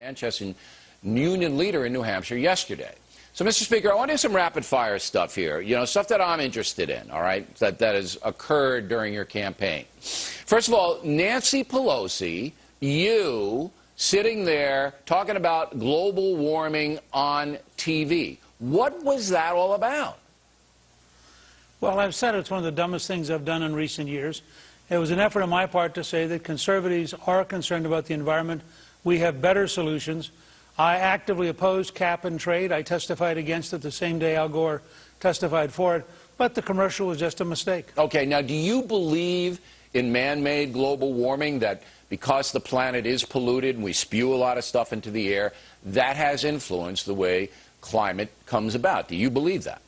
Manchester Union leader in New Hampshire yesterday. So, Mr. Speaker, I want to do some rapid-fire stuff here, stuff that I'm interested in, all right, that has occurred during your campaign. First of all, Nancy Pelosi, you sitting there talking about global warming on TV. What was that all about? Well, I've said it's one of the dumbest things I've done in recent years. It was an effort on my part to say that conservatives are concerned about the environment. We have better solutions. I actively opposed cap and trade. I testified against it the same day Al Gore testified for it. But the commercial was just a mistake. Okay, now do you believe in man-made global warming, that because the planet is polluted and we spew a lot of stuff into the air, that has influenced the way climate comes about? Do you believe that?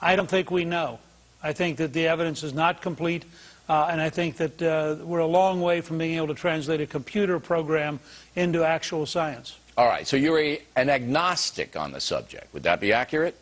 I don't think we know. I think that the evidence is not complete, and I think that we're a long way from being able to translate a computer program into actual science. All right, so you're an agnostic on the subject. Would that be accurate?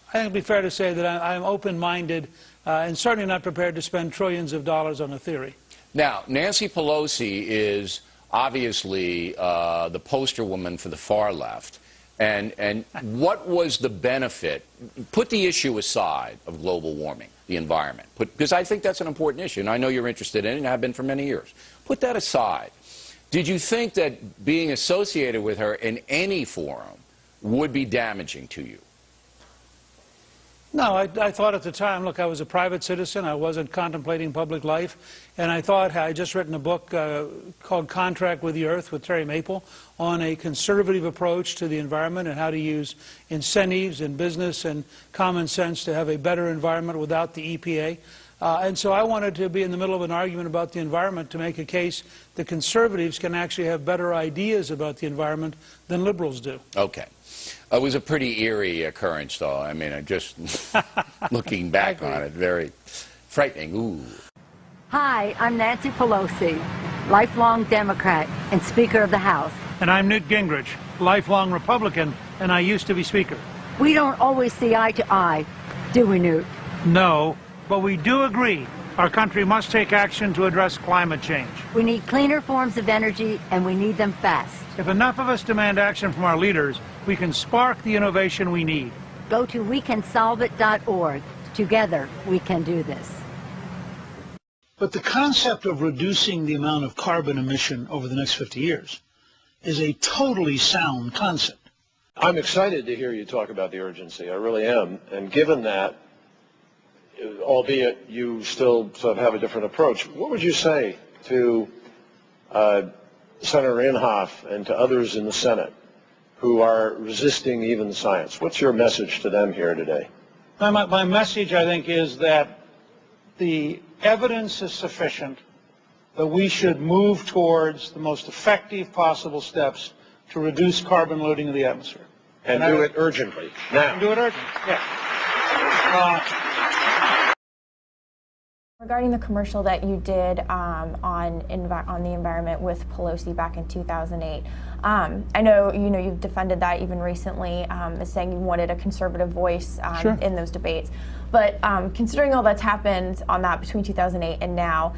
I think it would be fair to say that I'm open-minded and certainly not prepared to spend trillions of dollars on a theory. Now, Nancy Pelosi is obviously the poster woman for the far left. And what was the benefit? Put the issue aside of global warming, the environment, because I think that's an important issue, and I know you're interested in it and have been for many years. Put that aside. Did you think that being associated with her in any forum would be damaging to you? No, I thought at the time, look, I was a private citizen. I wasn't contemplating public life. And I thought, I had just written a book called Contract with the Earth with Terry Maple on a conservative approach to the environment and how to use incentives in business and common sense to have a better environment without the EPA. And so I wanted to be in the middle of an argument about the environment to make a case that conservatives can actually have better ideas about the environment than liberals do. Okay. It was a pretty eerie occurrence, though. I mean, just looking back on it, very frightening. Ooh. Hi, I'm Nancy Pelosi, lifelong Democrat and Speaker of the House. And I'm Newt Gingrich, lifelong Republican, and I used to be Speaker. We don't always see eye to eye, do we, Newt? No, but we do agree our country must take action to address climate change. We need cleaner forms of energy, and we need them fast. If enough of us demand action from our leaders, we can spark the innovation we need. Go to wecansolveit.org. Together, we can do this. But the concept of reducing the amount of carbon emission over the next 50 years is a totally sound concept. I'm excited to hear you talk about the urgency. I really am. And given that, albeit you still sort of have a different approach, what would you say to Senator Inhofe and to others in the Senate who are resisting even science? What's your message to them here today? My message, I think, is that the evidence is sufficient that we should move towards the most effective possible steps to reduce carbon loading of the atmosphere. And do it urgently. Now. And do it urgently, yes. Regarding the commercial that you did on the environment with Pelosi back in 2008, I know you've defended that even recently, as saying you wanted a conservative voice Sure. in those debates. But considering all that's happened on that between 2008 and now,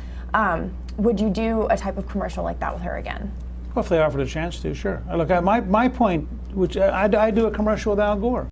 would you do a type of commercial like that with her again? Well, if they offered a chance to, sure. Look, my point, which I do a commercial with Al Gore.